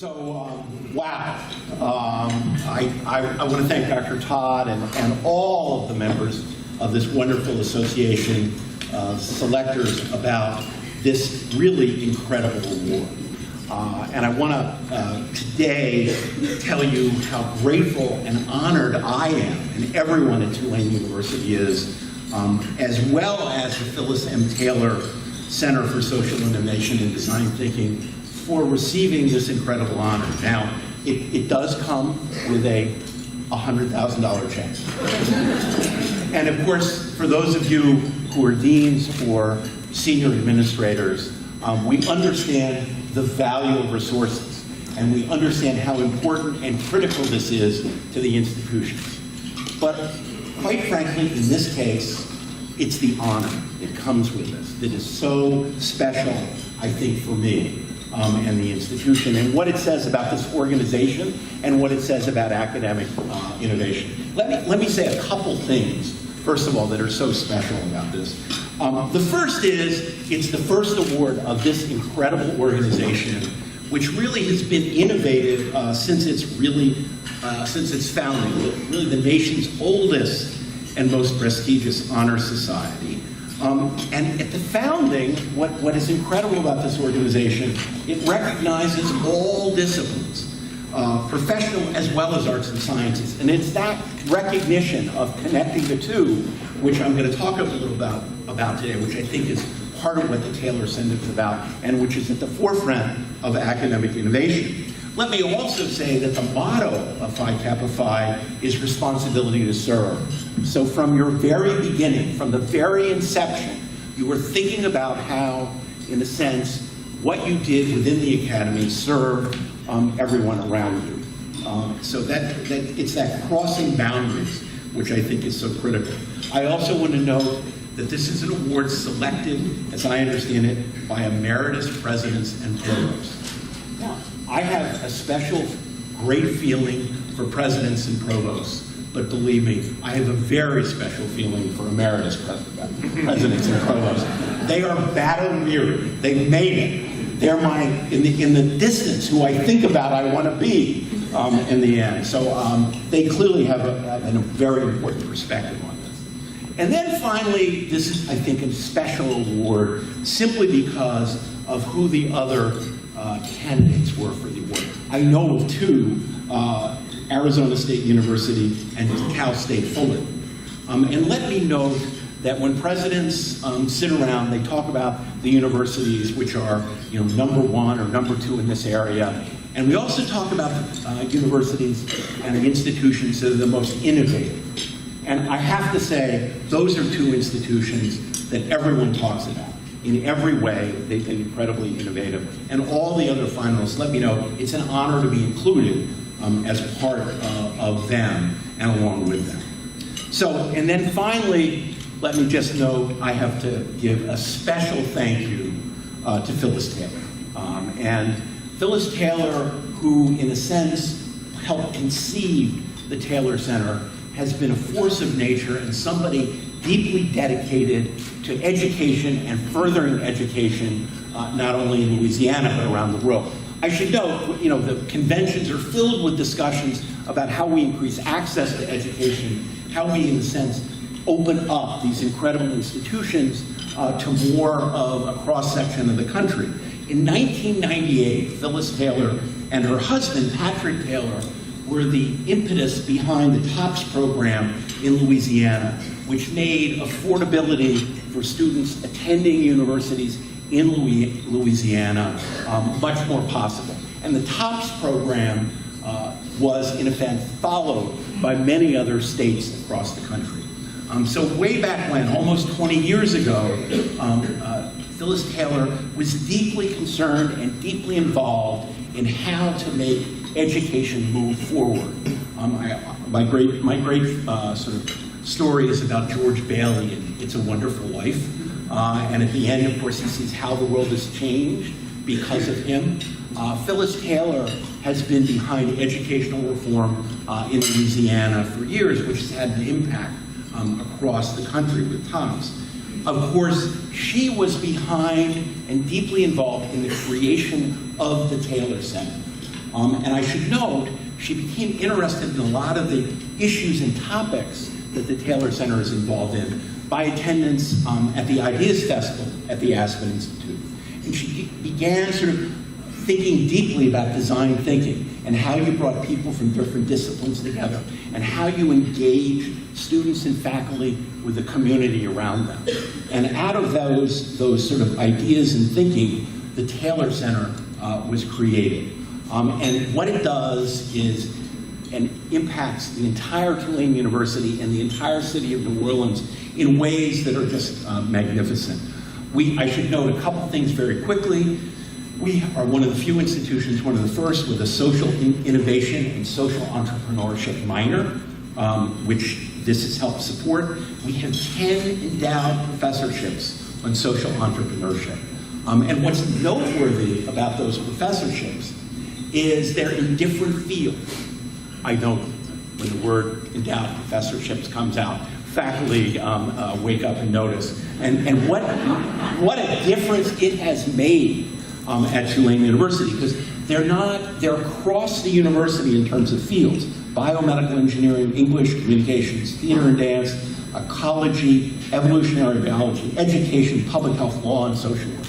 Wow. I want to thank Dr. Todd and all of the members of this wonderful association, selectors, about this really incredible award. And I want to today tell you how grateful and honored I am, and everyone at Tulane University is, as well as the Phyllis M. Taylor Center for Social Innovation and Design Thinking, for receiving this incredible honor. Now, it does come with a $100,000 check. And of course, for those of you who are deans or senior administrators, we understand the value of resources, and we understand how important and critical this is to the institutions. But quite frankly, in this case, it's the honor that comes with this that is so special, I think, for me and the institution, and what it says about this organization and what it says about academic innovation. Let me say a couple things, first of all, that are so special about this. The first is, it's the first award of this incredible organization, which really has been innovative since its founding, really the nation's oldest and most prestigious honor society. And at the founding, what is incredible about this organization, it recognizes all disciplines, professional as well as arts and sciences. And it's that recognition of connecting the two, which I'm going to talk a little about today, which I think is part of what the Taylor Center is about, and which is at the forefront of academic innovation. Let me also say that the motto of Phi Kappa Phi is responsibility to serve. So from your very beginning, from the very inception, you were thinking about how, in a sense, what you did within the academy served everyone around you. So that it's that crossing boundaries, which I think is so critical. I also want to note that this is an award selected, as I understand it, by emeritus presidents and provosts. Now, I have a special, great feeling for presidents and provosts, but believe me, I have a very special feeling for emeritus presidents and provosts. They are battle-weary. They made it. They're in the distance, who I think about I want to be in the end. So they clearly have a very important perspective on this. And then finally, this is, I think, a special award simply because of who the other candidates were for the award. I know of two, Arizona State University and Cal State Fullerton. And let me note that when presidents sit around, they talk about the universities which are number one or number two in this area. And we also talk about the universities and the institutions that are the most innovative. And I have to say, those are two institutions that everyone talks about. In every way, they've been incredibly innovative. And all the other finalists, let me know, it's an honor to be included as part of them and along with them. So, and then finally, let me just note, I have to give a special thank you to Phyllis Taylor. And Phyllis Taylor, who in a sense helped conceive the Taylor Center, has been a force of nature and somebody deeply dedicated to education and furthering education, not only in Louisiana, but around the world. I should note, the conventions are filled with discussions about how we increase access to education, how we, in a sense, open up these incredible institutions to more of a cross-section of the country. In 1998, Phyllis Taylor and her husband, Patrick Taylor, were the impetus behind the TOPS program in Louisiana, which made affordability for students attending universities in Louisiana much more possible. And the TOPS program was, in effect, followed by many other states across the country. So way back when, almost 20 years ago, Phyllis Taylor was deeply concerned and deeply involved in how to make education move forward. My great sort of story is about George Bailey in It's a Wonderful Life. And at the end, of course, he sees how the world has changed because of him. Phyllis Taylor has been behind educational reform in Louisiana for years, which has had an impact across the country with TOPS. Of course, she was behind and deeply involved in the creation of the Taylor Center. And I should note, she became interested in a lot of the issues and topics that the Taylor Center is involved in by attendance at the Ideas Festival at the Aspen Institute. And she began sort of thinking deeply about design thinking and how you brought people from different disciplines together and how you engage students and faculty with the community around them. And out of those sort of ideas and thinking, the Taylor Center was created. And what it does is, and impacts the entire Tulane University and the entire city of New Orleans in ways that are just magnificent. I should note a couple things very quickly. We are one of the few institutions, one of the first, with a social innovation and social entrepreneurship minor, which this has helped support. We have 10 endowed professorships on social entrepreneurship. And what's noteworthy about those professorships is they're in different fields. I know when the word endowed professorships comes out, faculty wake up and notice. And what a difference it has made at Tulane University, because they're across the university in terms of fields: biomedical engineering, English, communications, theater and dance, ecology, evolutionary biology, education, public health, law, and social work.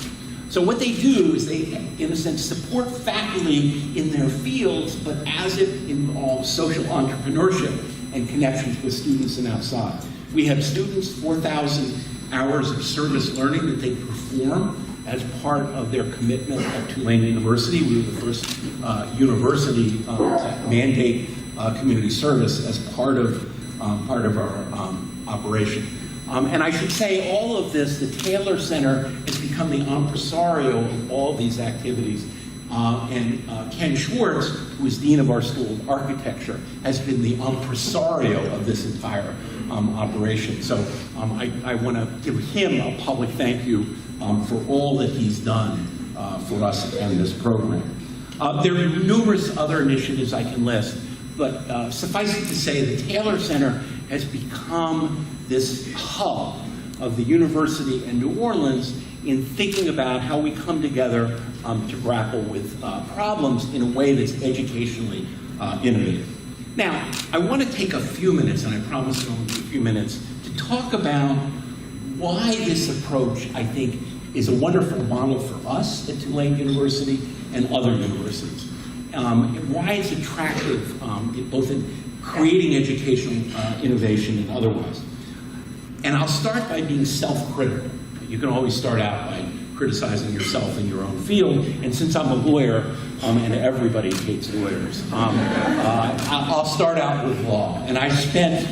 So what they do is they, in a sense, support faculty in their fields, but as it involves social entrepreneurship and connections with students and outside. We have students, 4,000 hours of service learning that they perform as part of their commitment at Tulane University. We were the first university to mandate community service as part of our operation. And I should say all of this, the Taylor Center has become the impresario of all these activities. And Ken Schwartz, who is Dean of our School of Architecture, has been the impresario of this entire operation. So I want to give him a public thank you for all that he's done for us and this program. There are numerous other initiatives I can list, but suffice it to say, the Taylor Center has become this hub of the university and New Orleans in thinking about how we come together to grapple with problems in a way that's educationally innovative. Now, I want to take a few minutes, and I promise it'll be a few minutes, to talk about why this approach, I think, is a wonderful model for us at Tulane University and other universities. Why it's attractive, both in creating educational innovation and otherwise. And I'll start by being self-critical. You can always start out by criticizing yourself in your own field, and since I'm a lawyer, and everybody hates lawyers, I'll start out with law. And I spent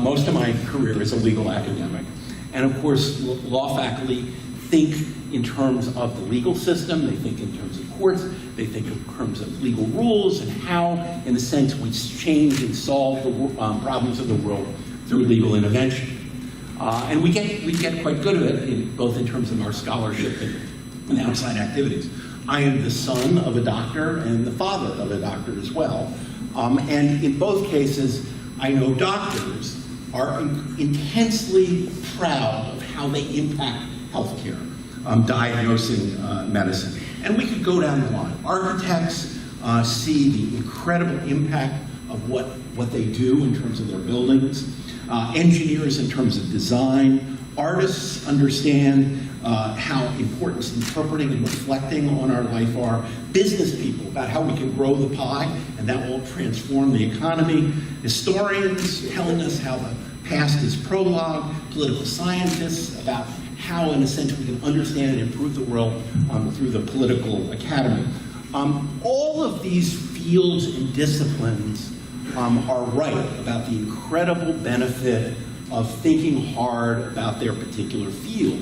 most of my career as a legal academic. And of course, law faculty think in terms of the legal system, they think in terms of courts, they think in terms of legal rules, and how, in a sense, we change and solve the problems of the world through legal intervention. And we get quite good at it, both in terms of our scholarship and outside activities. I am the son of a doctor and the father of a doctor as well. And in both cases, I know doctors are intensely proud of how they impact healthcare, diagnosing medicine. And we could go down the line. Architects see the incredible impact of what they do in terms of their buildings. Engineers in terms of design. Artists understand how important interpreting and reflecting on our life are. Business people about how we can grow the pie, and that will transform the economy. Historians telling us how the past is prologue. Political scientists about how, in a sense, we can understand and improve the world through the political academy. All of these fields and disciplines are right about the incredible benefit of thinking hard about their particular field.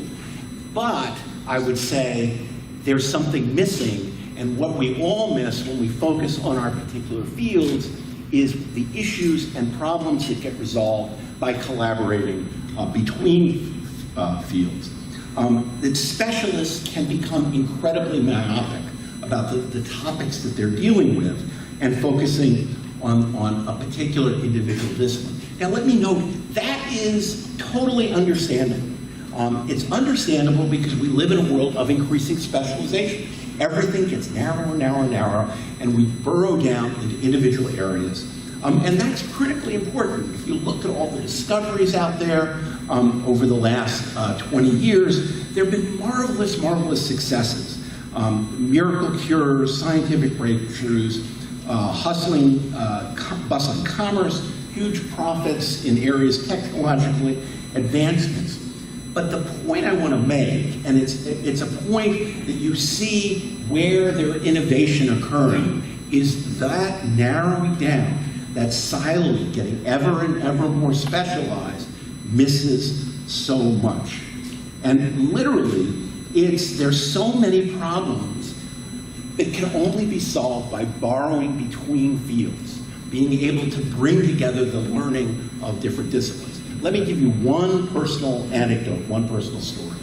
But I would say there's something missing, and what we all miss when we focus on our particular fields is the issues and problems that get resolved by collaborating between fields. The specialists can become incredibly myopic about the topics that they're dealing with and focusing on a particular individual discipline. Now let me note, that is totally understandable. It's understandable because we live in a world of increasing specialization. everything gets narrower, narrower, narrower, and we burrow down into individual areas. And that's critically important. If you look at all the discoveries out there over the last 20 years, there have been marvelous, marvelous successes. Miracle cures, scientific breakthroughs, bustling commerce, huge profits in areas technologically advancements. But the point I want to make, and it's a point that you see where their innovation occurring, is that narrowing down, that siloing, getting ever and ever more specialized, misses so much. And literally, there's so many problems that can only be solved by borrowing between fields, being able to bring together the learning of different disciplines. Let me give you one personal anecdote, one personal story.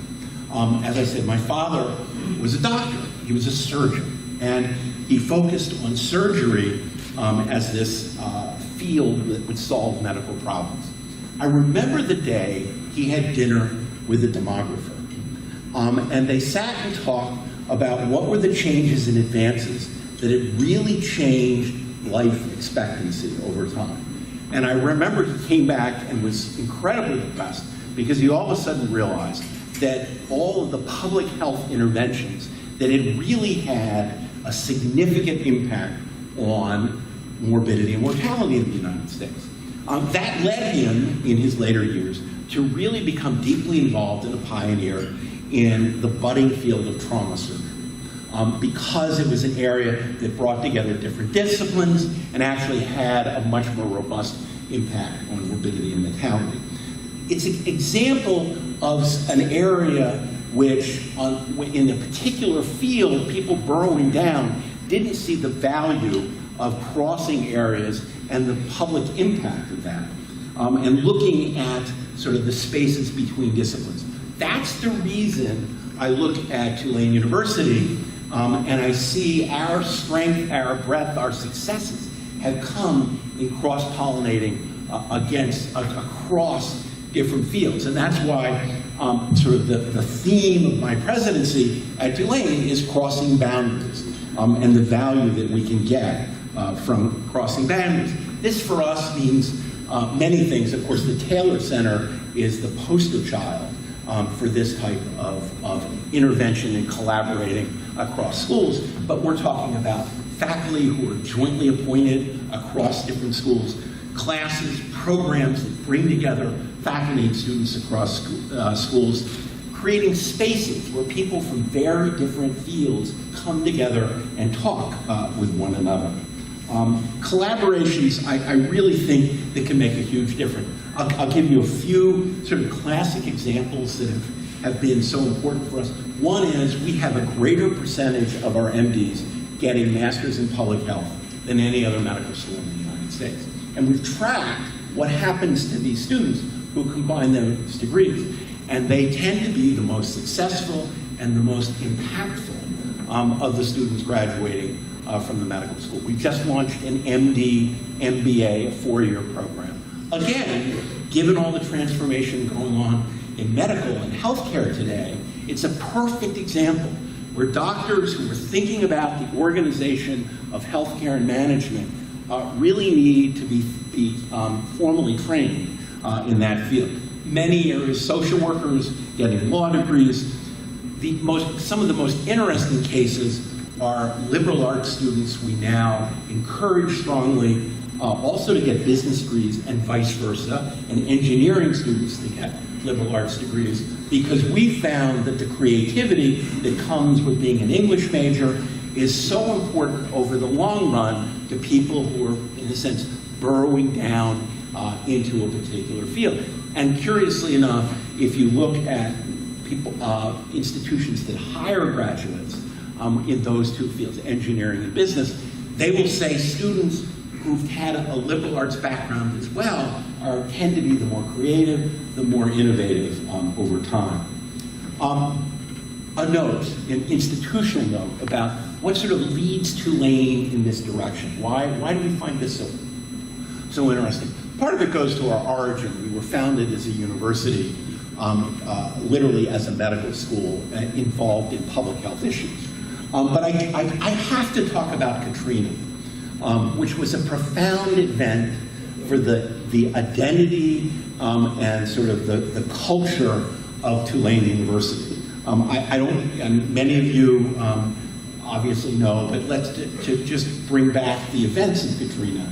As I said, my father was a doctor. He was a surgeon, and he focused on surgery as this field that would solve medical problems. I remember the day he had dinner with a demographer, and they sat and talked about what were the changes and advances that had really changed life expectancy over time. And I remember he came back and was incredibly impressed because he all of a sudden realized that all of the public health interventions that had really had a significant impact on morbidity and mortality in the United States. That led him, in his later years, to really become deeply involved and a pioneer in the budding field of trauma surgery. Because it was an area that brought together different disciplines and actually had a much more robust impact on morbidity and mortality. It's an example of an area which, in a particular field, people burrowing down didn't see the value of crossing areas and the public impact of that, and looking at sort of the spaces between disciplines. That's the reason I look at Tulane University and I see our strength, our breadth, our successes have come in cross-pollinating across different fields. And that's why sort of the theme of my presidency at Tulane is crossing boundaries and the value that we can get from crossing boundaries. This for us means many things. Of course, the Taylor Center is the poster child for this type of intervention and collaborating across schools. But we're talking about faculty who are jointly appointed across different schools, classes, programs that bring together faculty and students across schools, creating spaces where people from very different fields come together and talk with one another. Collaborations, I really think that can make a huge difference. I'll give you a few sort of classic examples that have been so important for us. One is we have a greater percentage of our MDs getting masters in public health than any other medical school in the United States. And we've tracked what happens to these students who combine those degrees. And they tend to be the most successful and the most impactful of the students graduating from the medical school. We just launched an MD, MBA, a 4-year program. Again, given all the transformation going on in medical and healthcare today, it's a perfect example where doctors who are thinking about the organization of healthcare and management really need to be formally trained in that field. Many areas, social workers getting law degrees. Some of the most interesting cases are liberal arts students. We now encourage strongly also to get business degrees and vice versa, and engineering students to get liberal arts degrees, because we found that the creativity that comes with being an English major is so important over the long run to people who are, in a sense, burrowing down into a particular field. And curiously enough, if you look at institutions that hire graduates in those two fields, engineering and business, they will say students who've had a liberal arts background as well tend to be the more creative, the more innovative over time. A note, an institutional note about what sort of leads Tulane in this direction. Why do we find this so interesting? Part of it goes to our origin. We were founded as a university, literally as a medical school involved in public health issues. But I have to talk about Katrina, which was a profound event for the identity and sort of the culture of Tulane University. I don't, and many of you obviously know, but let's to just bring back the events of Katrina.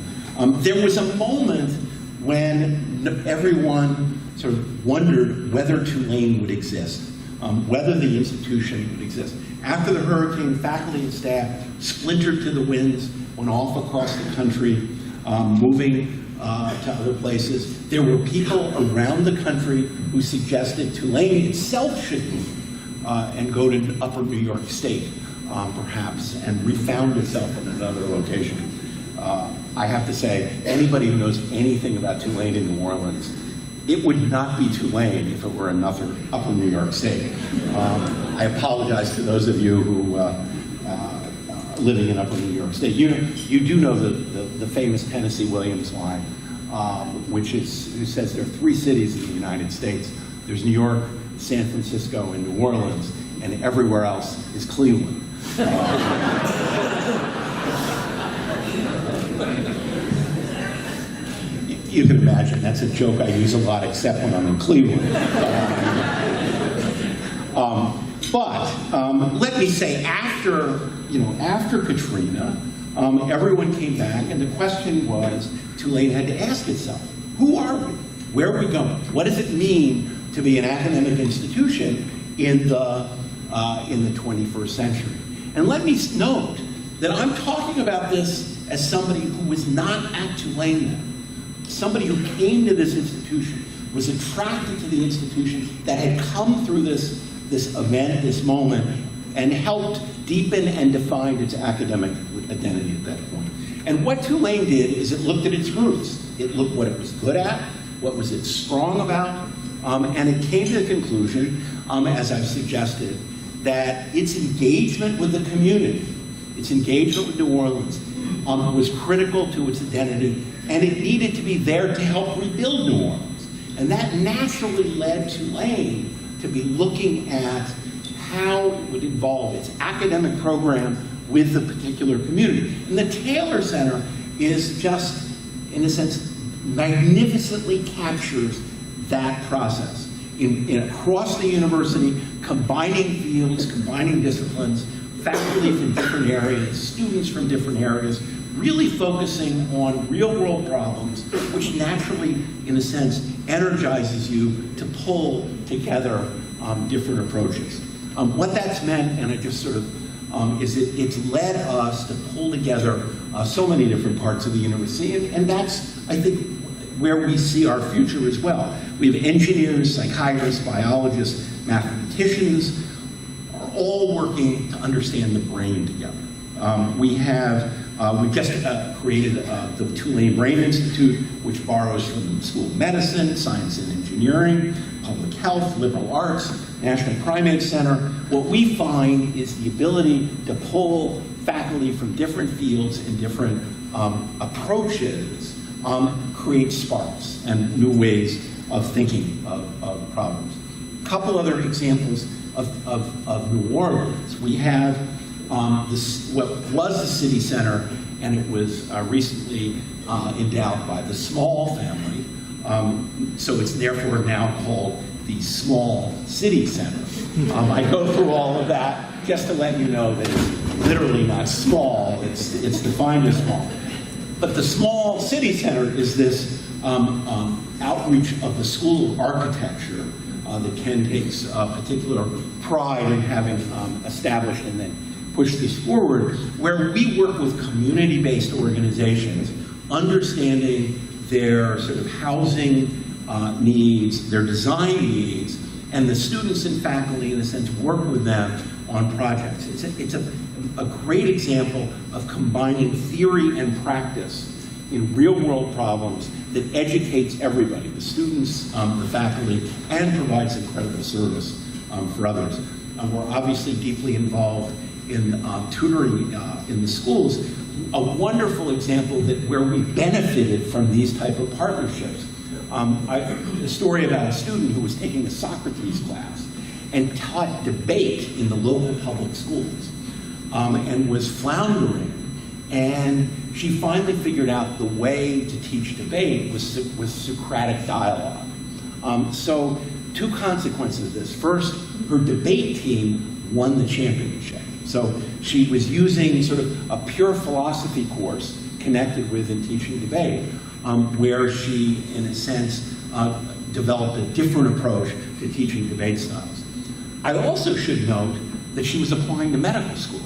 There was a moment when everyone sort of wondered whether Tulane would exist, whether the institution would exist. After the hurricane, faculty and staff splintered to the winds, went off across the country, moving to other places. There were people around the country who suggested Tulane itself should move and go to upper New York State, perhaps, and refound itself in another location. I have to say, anybody who knows anything about Tulane in New Orleans, it would not be Tulane if it were another upper New York State. I apologize to those of you who living in upper New York State. You do know the famous Tennessee Williams line, who says there are 3 cities in the United States. There's New York, San Francisco, and New Orleans, and everywhere else is Cleveland. You can imagine, that's a joke I use a lot, except when I'm in Cleveland. Let me say, after Katrina, everyone came back, and the question was, Tulane had to ask itself, who are we? Where are we going? What does it mean to be an academic institution in the 21st century? And let me note that I'm talking about this as somebody who was not at Tulane then. Somebody who came to this institution, was attracted to the institution, that had come through this event, this moment, and helped deepen and define its academic identity at that point. And what Tulane did is it looked at its roots. It looked what it was good at, what was it strong about, and it came to the conclusion, as I've suggested, that its engagement with the community, its engagement with New Orleans, was critical to its identity, and it needed to be there to help rebuild New Orleans. And that naturally led Tulane to be looking at how it would involve its academic program with the particular community. And the Taylor Center is just, in a sense, magnificently captures that process. Across the university, combining fields, combining disciplines, faculty from different areas, students from different areas, really focusing on real-world problems, which naturally, in a sense, energizes you to pull together different approaches. What that's meant, and it just sort of, is it's led us to pull together so many different parts of the university, and that's, I think, where we see our future as well. We have engineers, psychiatrists, biologists, mathematicians, are all working to understand the brain together. We just created the Tulane Brain Institute, which borrows from the School of Medicine, Science and Engineering, Public Health, Liberal Arts, National Primate Center. What we find is the ability to pull faculty from different fields and different approaches create sparks and new ways of thinking of problems. A couple other examples of New Orleans. We have what was the city center, and it was recently endowed by the Small family. So it's therefore now called the Small City Center. I go through all of that just to let you know that it's literally not small, it's defined as small. But the Small City Center is this outreach of the School of Architecture that Ken takes particular pride in having established and then push this forward, where we work with community-based organizations, understanding their sort of housing needs, their design needs, and the students and faculty, in a sense, work with them on projects. It's a great example of combining theory and practice in real-world problems that educates everybody, the students, the faculty, and provides incredible service for others. We're obviously deeply involved in tutoring in the schools. A wonderful example where we benefited from these type of partnerships. A story about a student who was taking a Socrates class and taught debate in the local public schools. and was floundering. And she finally figured out the way to teach debate was Socratic dialogue. So 2 consequences of this. First, her debate team won the championship. So she was using sort of a pure philosophy course connected with and teaching debate, where she, in a sense, developed a different approach to teaching debate styles. I also should note that she was applying to medical school.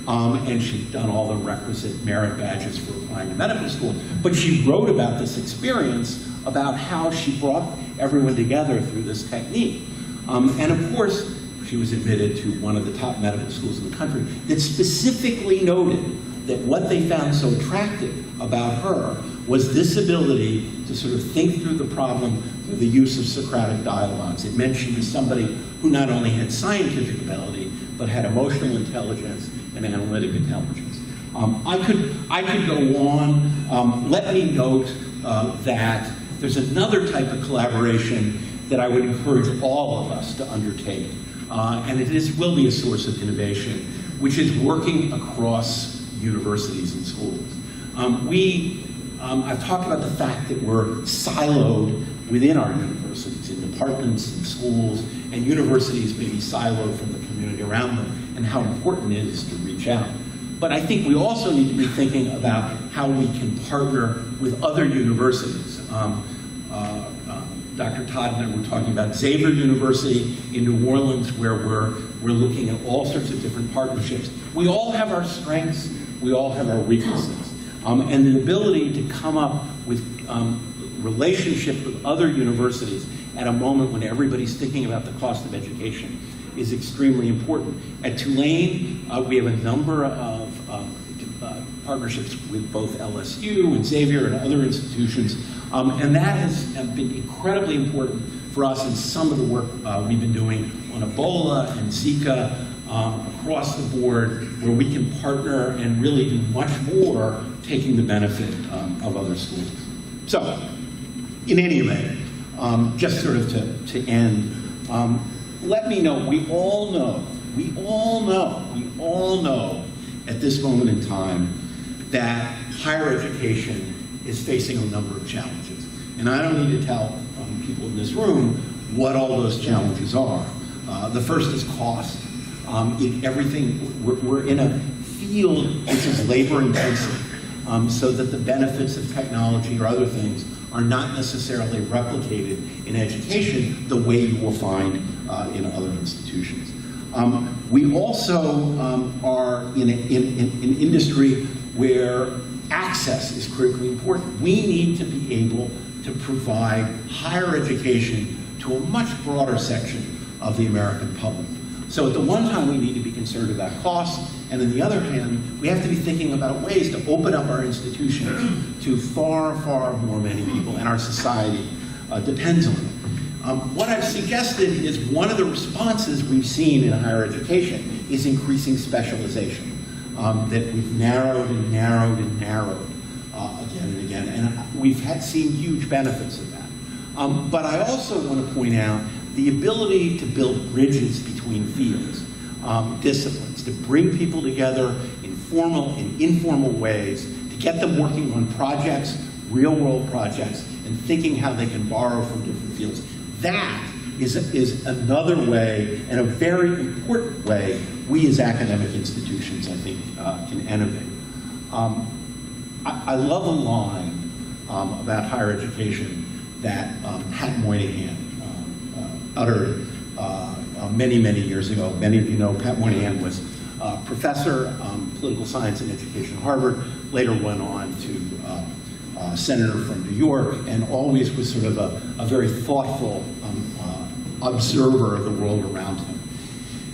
And she'd done all the requisite merit badges for applying to medical school. But she wrote about this experience, about how she brought everyone together through this technique. And of course, she was admitted to one of the top medical schools in the country that specifically noted that what they found so attractive about her was this ability to sort of think through the problem through the use of Socratic dialogues. It meant she was somebody who not only had scientific ability, but had emotional intelligence and analytic intelligence. I could go on. Let me note that there's another type of collaboration that I would encourage all of us to undertake, and it will be a source of innovation, which is working across universities and schools. I've talked about the fact that we're siloed within our universities, in departments and schools, and universities may be siloed from the community around them, and how important it is to reach out. But I think we also need to be thinking about how we can partner with other universities. Dr. Todd and I were talking about Xavier University in New Orleans, where we're looking at all sorts of different partnerships. We all have our strengths, we all have our weaknesses. And the ability to come up with relationships with other universities at a moment when everybody's thinking about the cost of education is extremely important. At Tulane, we have a number of partnerships with both LSU and Xavier and other institutions, and that has been incredibly important for us in some of the work we've been doing on Ebola and Zika across the board, where we can partner and really do much more taking the benefit of other schools. So, in any event, just sort of to end, let me know, we all know at this moment in time that higher education is facing a number of challenges. And I don't need to tell people in this room what all those challenges are. The first is cost. In everything, we're in a field which is labor intensive, so that the benefits of technology or other things are not necessarily replicated in education the way you will find in other institutions. We also are in an industry where access is critically important. We need to be able to provide higher education to a much broader section of the American public. So at the one time, we need to be concerned about costs, and on the other hand, we have to be thinking about ways to open up our institutions to far, far more many people, and our society depends on it. What I've suggested is one of the responses we've seen in higher education is increasing specialization, that we've narrowed and narrowed and narrowed again and again, and we've seen huge benefits of that. But I also want to point out the ability to build bridges between fields, disciplines, to bring people together in formal and informal ways, to get them working on projects, real-world projects, and thinking how they can borrow from different fields. That is another way, and a very important way, we as academic institutions, I think, can innovate. I love a line about higher education that Pat Moynihan uttered many, many years ago. Many of you know Pat Moynihan was a professor, political science and education at Harvard, later went on to senator from New York, and always was sort of a very thoughtful observer of the world around him.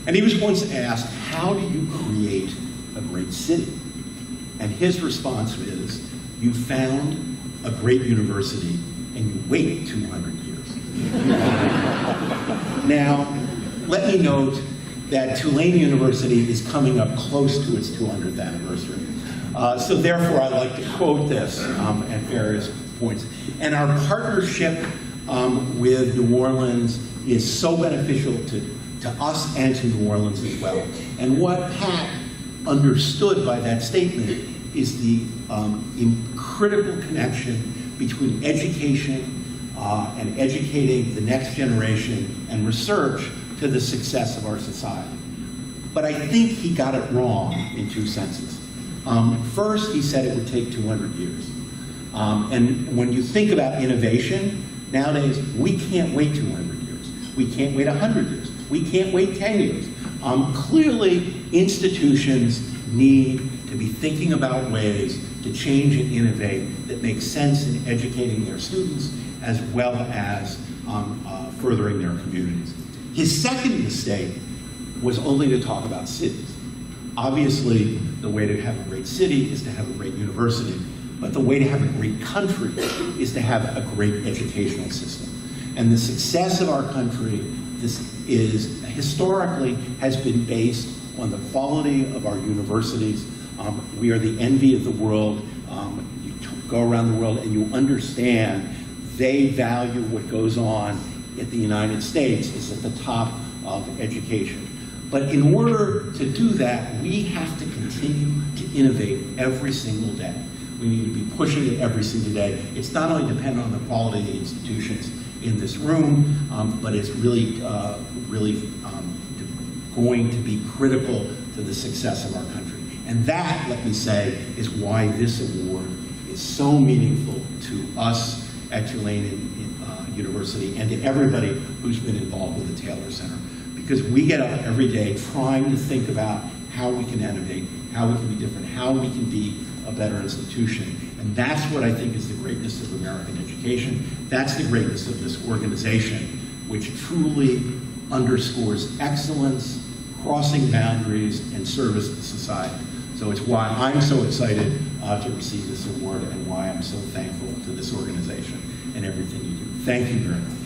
And he was once asked, how do you create a great city? And his response is, you found a great university and you wait 200 years. Now, let me note that Tulane University is coming up close to its 200th anniversary. So therefore, I'd like to quote this at various points. And our partnership with New Orleans is so beneficial to us and to New Orleans as well. And what Pat understood by that statement is the critical connection between education and educating the next generation and research to the success of our society. But I think he got it wrong in two senses. First, he said it would take 200 years. And when you think about innovation, nowadays, we can't wait 200 years. We can't wait 100 years. We can't wait 10 years. Clearly, institutions need to be thinking about ways to change and innovate that make sense in educating their students as well as furthering their communities. His second mistake was only to talk about cities. Obviously, the way to have a great city is to have a great university, but the way to have a great country is to have a great educational system. And the success of our country historically has been based on the quality of our universities. We are the envy of the world. You go around the world and you understand they value what goes on at the United States is at the top of education. But in order to do that, we have to continue to innovate every single day. We need to be pushing it every single day. It's not only dependent on the quality of the institutions in this room, but it's really going to be critical to the success of our country. And that, let me say, is why this award is so meaningful to us at Tulane University and to everybody who's been involved with the Taylor Center. Because we get up every day trying to think about how we can innovate, how we can be different, how we can be a better institution. And that's what I think is the greatness of American education. That's the greatness of this organization, which truly underscores excellence, crossing boundaries, and service to society. So it's why I'm so excited to receive this award and why I'm so thankful to this organization and everything you do. Thank you very much.